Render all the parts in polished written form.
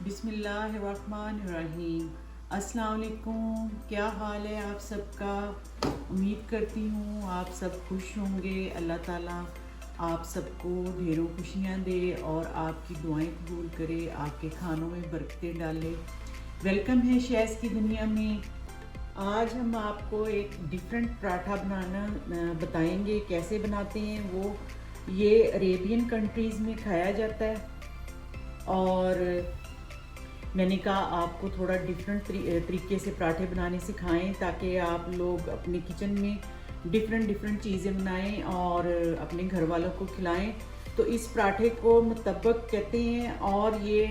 बिस्मिल्लाहिर्रहमानिर्रहीम। अस्सलाम वालेकुम। क्या हाल है आप सबका? उम्मीद करती हूँ आप सब खुश होंगे। अल्लाह ताला आप सबको ढेरों खुशियाँ दे और आपकी दुआएं कबूल करे, आपके खानों में बरकतें डाले। वेलकम है शैज़ की दुनिया में। आज हम आपको एक डिफरेंट पराठा बनाना बताएंगे। कैसे बनाते हैं वो, ये अरेबियन कंट्रीज़ में खाया जाता है और मैंने कहा आपको थोड़ा डिफरेंट तरीके से पराठे बनाने सिखाएं ताकि आप लोग अपने किचन में डिफरेंट चीज़ें बनाएं और अपने घर वालों को खिलाएं। तो इस पराठे को मुतब्बक कहते हैं और ये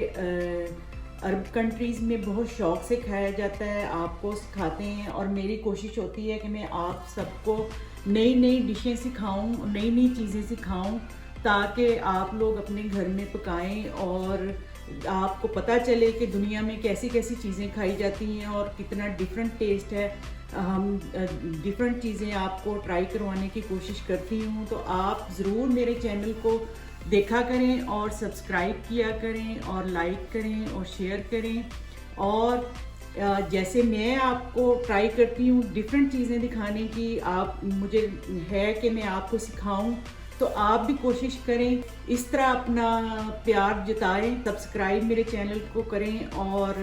अरब कंट्रीज़ में बहुत शौक़ से खाया जाता है। आपको सिखाते हैं और मेरी कोशिश होती है कि मैं आप सबको नई डिशें सिखाऊं, नई चीज़ें सिखाऊं ताकि आप लोग अपने घर में पकाएं और आपको पता चले कि दुनिया में कैसी चीज़ें खाई जाती हैं और कितना डिफरेंट टेस्ट है। हम डिफरेंट चीज़ें आपको ट्राई करवाने की कोशिश करती हूँ। तो आप ज़रूर मेरे चैनल को देखा करें और सब्सक्राइब किया करें और लाइक करें और शेयर करें। और जैसे मैं आपको ट्राई करती हूँ डिफरेंट चीज़ें दिखाने की, आप मुझे है कि मैं आपको सिखाऊं, तो आप भी कोशिश करें इस तरह अपना प्यार जताएं। सब्सक्राइब मेरे चैनल को करें और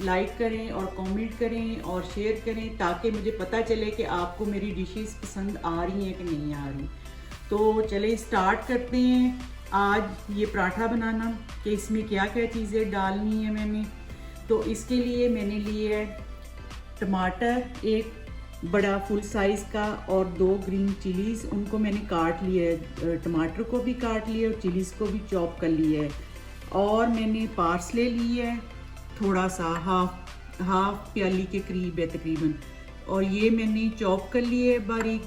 लाइक करें और कमेंट करें और शेयर करें ताकि मुझे पता चले कि आपको मेरी डिशेस पसंद आ रही हैं कि नहीं आ रही। तो चलें स्टार्ट करते हैं आज ये पराठा बनाना कि इसमें क्या चीज़ें डालनी है मैंने। तो इसके लिए मैंने लिए है टमाटर एक बड़ा फुल साइज़ का और 2 ग्रीन चिलीज़, उनको मैंने काट लिया है। टमाटर को भी काट लिया और चिलीज़ को भी चॉप कर लिया है। और मैंने पार्सले लिए है थोड़ा सा, हाफ प्याली के करीब है तकरीबन, और ये मैंने चॉप कर लिए है बारीक।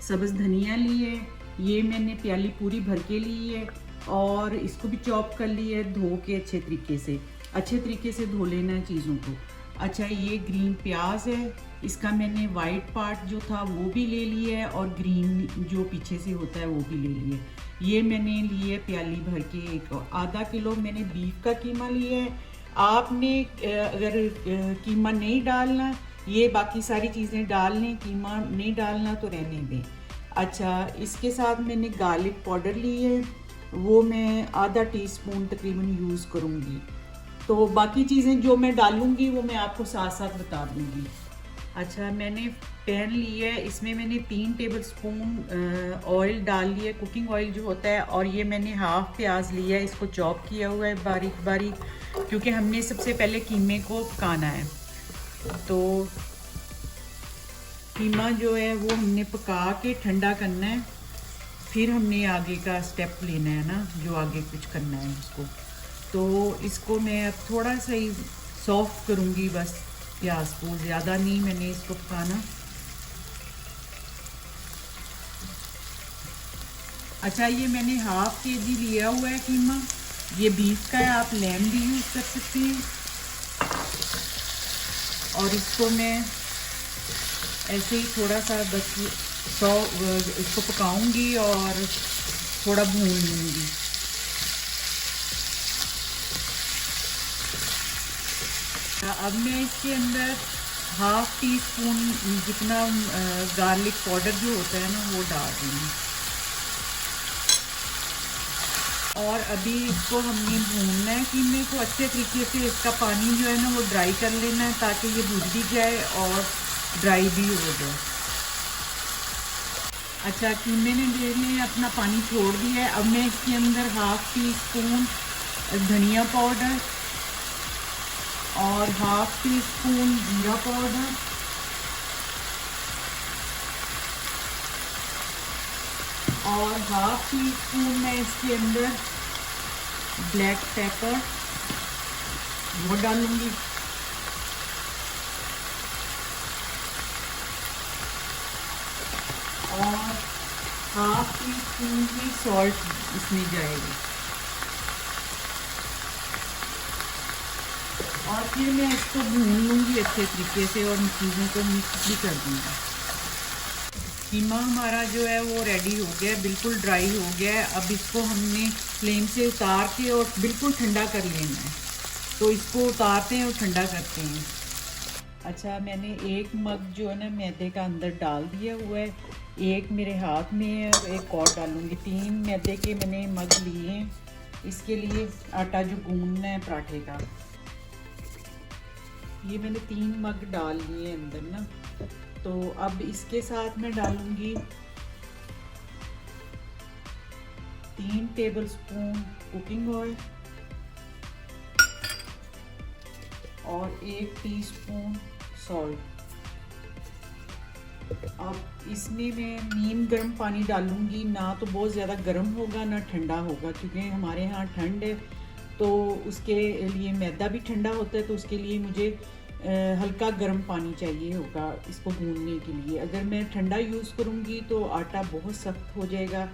सब्ज़ धनिया लिए है, ये मैंने प्याली पूरी भर के ली है और इसको भी चॉप कर लिया है धो के अच्छे तरीके से धो लेना है चीज़ों को। अच्छा, ये ग्रीन प्याज है, इसका मैंने वाइट पार्ट जो था वो भी ले लिया है और ग्रीन जो पीछे से होता है वो भी ले लिया है। ये मैंने लिए प्याली भर के एक आधा किलो मैंने बीफ का कीमा लिया है। आपने अगर कीमा नहीं डालना, ये बाकी सारी चीज़ें डाल लें, कीमा नहीं डालना तो रहने दें। अच्छा, इसके साथ मैंने गार्लिक पाउडर ली है, वो मैं आधा टीस्पून तकरीबन यूज़ करूँगी। तो बाकी चीज़ें जो मैं डालूँगी वो मैं आपको साथ बता दूँगी। अच्छा, मैंने पैन लिया है, इसमें मैंने 3 टेबलस्पून ऑयल डाल लिया, कुकिंग ऑयल जो होता है, और ये मैंने हाफ प्याज लिया है, इसको चॉप किया हुआ है बारीक क्योंकि हमने सबसे पहले कीमे को पकाना है। तो कीमा जो है वो हमने पका के ठंडा करना है, फिर हमने आगे का स्टेप लेना है ना, जो आगे कुछ करना है उसको। तो इसको मैं अब थोड़ा सा ही सॉफ्ट करूँगी बस, प्याज को ज़्यादा नहीं मैंने इसको पकाना। अच्छा, ये मैंने हाफ केजी लिया हुआ है कीमा, ये बीफ का है, आप लैम भी यूज़ कर सकते हैं। और इसको मैं ऐसे ही थोड़ा सा बस इसको पकाऊंगी और थोड़ा भून लूँगी। अब मैं इसके अंदर हाफ टी स्पून जितना गार्लिक पाउडर जो होता है ना वो डाल दूँगी। और अभी इसको हमने भूनना है कीमे को अच्छे तरीके से, इसका पानी जो है ना वो ड्राई कर लेना है ताकि ये भून भी जाए और ड्राई भी हो जाए। अच्छा, कीमे ने मैंने अपना पानी छोड़ दिया है। अब मैं इसके अंदर हाफ टी स्पून धनिया पाउडर और हाफ टी स्पून जीरा पाउडर और हाफ टी स्पून मैं इसके अंदर ब्लैक पेपर वो डालूंगी। और हाफ टी स्पून की सॉल्ट इसमें जाएगी। और फिर मैं इसको भून लूँगी अच्छे तरीके से और इन चीज़ों को मिक्स भी कर दूँगी। कीमा हमारा जो है वो रेडी हो गया है, बिल्कुल ड्राई हो गया है। अब इसको हमने फ्लेम से उतार के और बिल्कुल ठंडा कर लेना है। तो इसको उतारते हैं और ठंडा करते हैं। अच्छा, मैंने एक मग जो है ना मैदे का अंदर डाल दिया हुआ है, एक मेरे हाथ में है और एक और डालूंगी। 3 मैदे के मैंने मग लिए हैं इसके लिए, आटा जो गूंदना है पराठे का। ये मैंने 3 मग डाल लिए अंदर ना। तो अब इसके साथ मैं डालूंगी 3 टेबलस्पून कुकिंग ऑयल और 1 टीस्पून सॉल्ट। अब इसमें मैं नीम गर्म पानी डालूंगी, ना तो बहुत ज़्यादा गर्म होगा ना ठंडा होगा, क्योंकि हमारे यहाँ ठंड है तो उसके लिए मैदा भी ठंडा होता है, तो उसके लिए मुझे हल्का गर्म पानी चाहिए होगा इसको गूंदने के लिए। अगर मैं ठंडा यूज़ करूँगी तो आटा बहुत सख्त हो जाएगा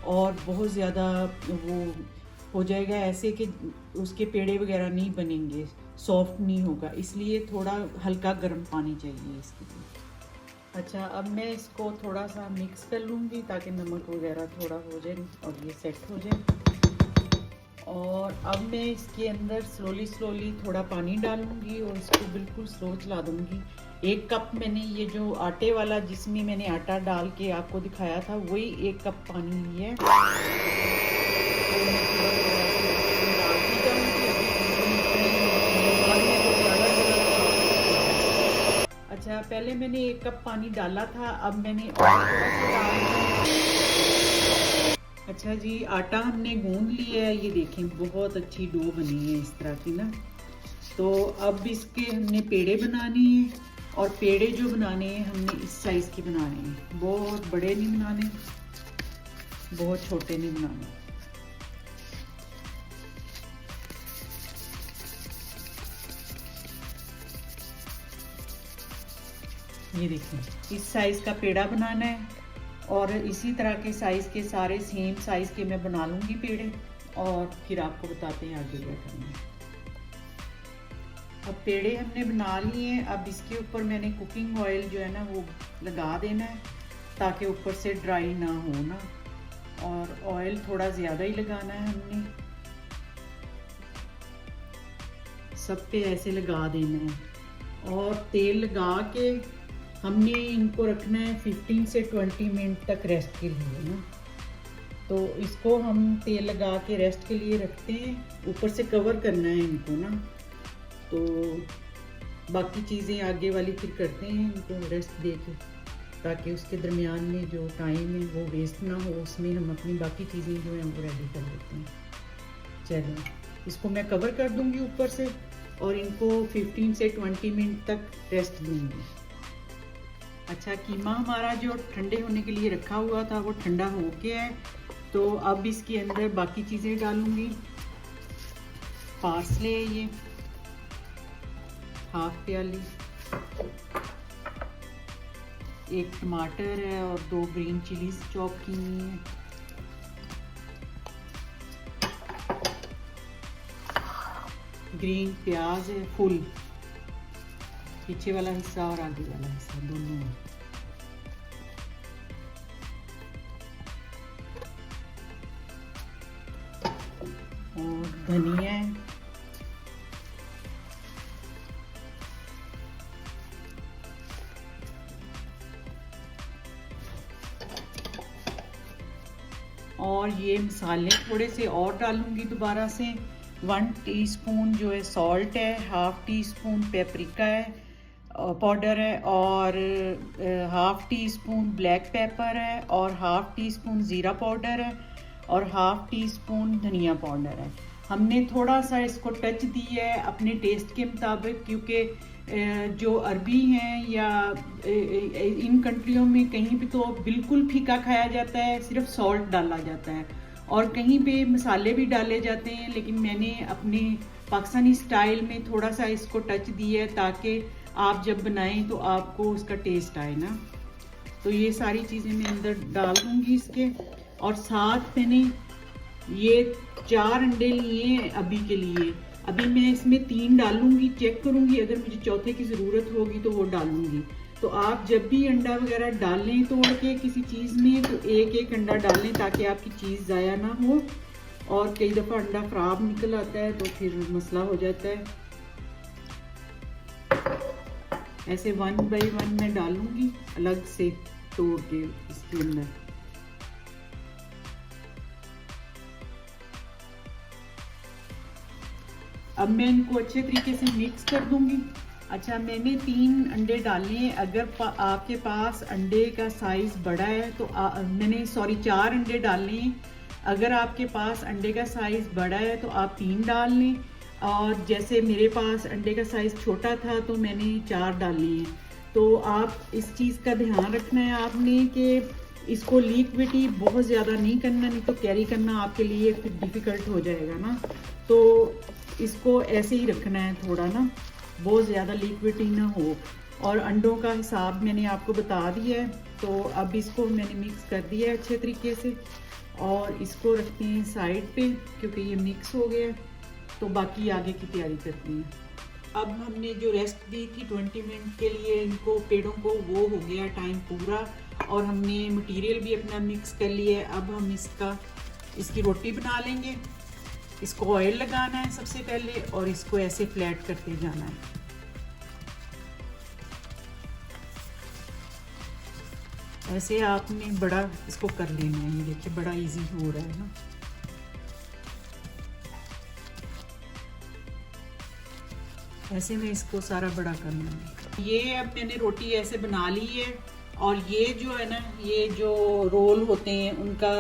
और बहुत ज़्यादा वो हो जाएगा, ऐसे कि उसके पेड़े वगैरह नहीं बनेंगे, सॉफ्ट नहीं होगा। इसलिए थोड़ा हल्का गर्म पानी चाहिए इसके लिए। अच्छा, अब मैं इसको थोड़ा सा मिक्स कर लूँगी ताकि नमक वगैरह थोड़ा हो जाए और ये सेट हो जाए। और अब मैं इसके अंदर स्लोली थोड़ा पानी डालूँगी और इसको बिल्कुल स्लो चला दूँगी। 1 कप मैंने ये जो आटे वाला जिसमें मैंने आटा डाल के आपको दिखाया था वही 1 कप पानी लिया है। अच्छा, पहले मैंने 1 कप पानी डाला था, अब मैंने और थोड़ा सा डाल दिया। अच्छा जी, आटा हमने गूंद लिया है, ये देखें बहुत अच्छी डो बनी है इस तरह की ना। तो अब इसके हमने पेड़े बनाने हैं और पेड़े जो बनाने हैं हमने इस साइज़ के बनाने हैं, बहुत बड़े नहीं बनाने, बहुत छोटे नहीं बनाने। ये देखिए इस साइज़ का पेड़ा बनाना है और इसी तरह के साइज़ के सारे सेम साइज़ के मैं बना लूँगी पेड़े और फिर आपको बताते हैं आगे क्या करना है। अब पेड़े हमने बना लिए हैं, अब इसके ऊपर मैंने कुकिंग ऑयल जो है ना वो लगा देना है ताकि ऊपर से ड्राई ना हो ना, और ऑयल थोड़ा ज़्यादा ही लगाना है हमने, सब पे ऐसे लगा देना है। और तेल लगा के हमने इनको रखना है 15 से 20 मिनट तक रेस्ट के लिए ना। तो इसको हम तेल लगा के रेस्ट के लिए रखते हैं, ऊपर से कवर करना है इनको ना। तो बाकी चीज़ें आगे वाली फिर करते हैं इनको रेस्ट दे के, ताकि उसके दरमियान में जो टाइम है वो वेस्ट ना हो, उसमें हम अपनी बाकी चीज़ें जो हैं वो रेडी कर लेते हैं। चलो, इसको मैं कवर कर दूँगी ऊपर से और इनको 15 से 20 मिनट तक रेस्ट दूँगी। अच्छा, कीमा हमारा जो ठंडे होने के लिए रखा हुआ था वो ठंडा हो गया है, तो अब इसके अंदर बाकी चीज़ें डालूँगी। पार्सले है ये हाफ प्याली, 1 टमाटर है और 2 ग्रीन चिलीज चॉप की हुई है, ग्रीन प्याज है फुल, पीछे वाला हिस्सा और आगे वाला हिस्सा दोनों है। और धनिया है, और ये मसाले थोड़े से और डालूंगी दोबारा से। 1 टीस्पून जो है सॉल्ट है, हाफ टी स्पून पेपरिका है पाउडर है, और half tea spoon black pepper है, और हाफ टी स्पून ज़ीरा पाउडर है, और हाफ टी स्पून धनिया पाउडर है। हमने थोड़ा सा इसको टच दिया है अपने टेस्ट के मुताबिक, क्योंकि जो अरबी हैं या इन कंट्रियों में कहीं भी तो बिल्कुल फीका खाया जाता है, सिर्फ सॉल्ट डाला जाता है, और कहीं पे मसाले भी डाले जाते हैं, लेकिन मैंने अपने पाकिस्तानी स्टाइल में थोड़ा सा इसको टच दिया है ताकि आप जब बनाएं तो आपको उसका टेस्ट आए ना। तो ये सारी चीज़ें मैं अंदर डाल दूँगी इसके, और साथ मैंने ये 4 अंडे लिए हैं अभी के लिए। अभी मैं इसमें 3 डालूँगी, चेक करूँगी, अगर मुझे चौथे की ज़रूरत होगी तो वो डालूँगी। तो आप जब भी अंडा वगैरह डालें तोड़ के किसी चीज़ में तो 1-1 अंडा डालें ताकि आपकी चीज़ ज़ाया ना हो। और कई दफ़ा अंडा ख़राब निकल आता है तो फिर मसला हो जाता है। ऐसे 1 बाय 1 मैं डालूंगी अलग से तोड़ के इसके अंदर। अब मैं इनको अच्छे तरीके से मिक्स कर दूंगी। अच्छा, मैंने 3 अंडे डाले हैं। अगर आपके पास अंडे का साइज़ बड़ा है तो मैंने 4 अंडे डाले हैं। अगर आपके पास अंडे का साइज़ बड़ा है तो आप 3 डाल लें, और जैसे मेरे पास अंडे का साइज़ छोटा था तो मैंने 4 डाले हैं। तो आप इस चीज़ का ध्यान रखना है आपने कि इसको लिक्विडी बहुत ज़्यादा नहीं करना, नहीं तो कैरी करना आपके लिए फिर डिफ़िकल्ट हो जाएगा ना। तो इसको ऐसे ही रखना है, थोड़ा ना बहुत ज़्यादा लिक्विडी ना हो। और अंडों का हिसाब मैंने आपको बता दिया है। तो अब इसको मैंने मिक्स कर दिया है अच्छे तरीके से, और इसको रखते हैं साइड पे क्योंकि ये मिक्स हो गया। तो बाकी आगे की तैयारी करते हैं। अब हमने जो रेस्ट दी थी 20 मिनट के लिए इनको पेड़ों को, वो हो गया टाइम पूरा, और हमने मटेरियल भी अपना मिक्स कर लिया है। अब हम इसकी रोटी बना लेंगे। इसको ऑयल लगाना है सबसे पहले और इसको ऐसे फ्लैट करते जाना है। ऐसे आपने बड़ा इसको कर लेना है। ये देखिए बड़ा इजी हो रहा है ना। ऐसे में इसको सारा बड़ा करना है। ये अब मैंने रोटी ऐसे बना ली है, और ये जो है ना, ये जो रोल होते हैं उनका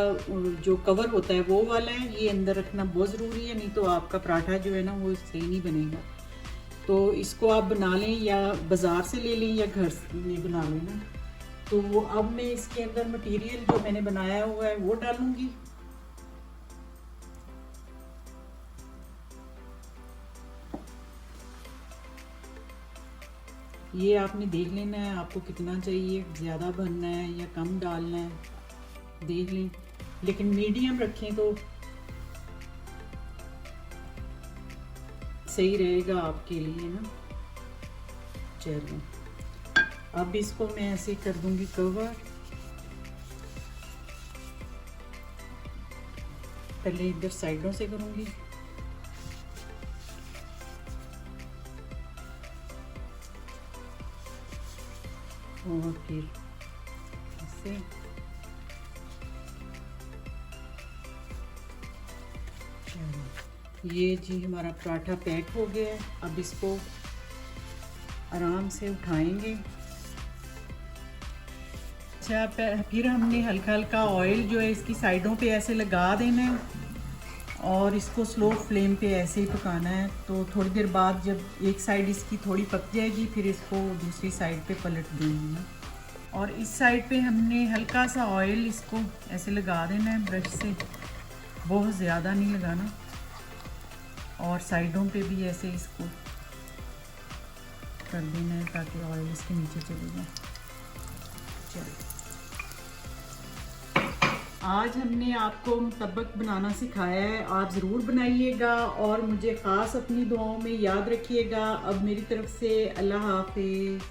जो कवर होता है वो वाला है, ये अंदर रखना बहुत ज़रूरी है, नहीं तो आपका पराठा जो है ना वो सही नहीं बनेगा। तो इसको आप बना लें या बाज़ार से ले लें या घर में बना लें ना। तो अब मैं इसके अंदर मटेरियल जो मैंने बनाया हुआ है वो डालूंगी। ये आपने देख लेना है आपको कितना चाहिए, ज़्यादा भरना है या कम डालना है, देख लें, लेकिन मीडियम रखें तो सही रहेगा आपके लिए ना। चलो अब इसको मैं ऐसे कर दूंगी कवर। पहले इधर साइडों से करूंगी। और फिर ऐसे ये जी हमारा पराठा पैक हो गया है। अब इसको आराम से उठाएंगे। अच्छा, फिर हमने हल्का हल्का ऑयल जो है इसकी साइडों पे ऐसे लगा देना है, और इसको स्लो फ्लेम पे ऐसे ही पकाना है। तो थोड़ी देर बाद जब एक साइड इसकी थोड़ी पक जाएगी फिर इसको दूसरी साइड पे पलट देंगे ना। और इस साइड पे हमने हल्का सा ऑयल इसको ऐसे लगा देना है ब्रश से, बहुत ज़्यादा नहीं लगाना। और साइडों पे भी ऐसे इसको कर देना है ताकि ऑयल इसके नीचे चले जाए। चलो, आज हमने आपको मुतब्बक बनाना सिखाया है, आप ज़रूर बनाइएगा और मुझे ख़ास अपनी दुआओं में याद रखिएगा। अब मेरी तरफ से अल्लाह हाफ़िज़।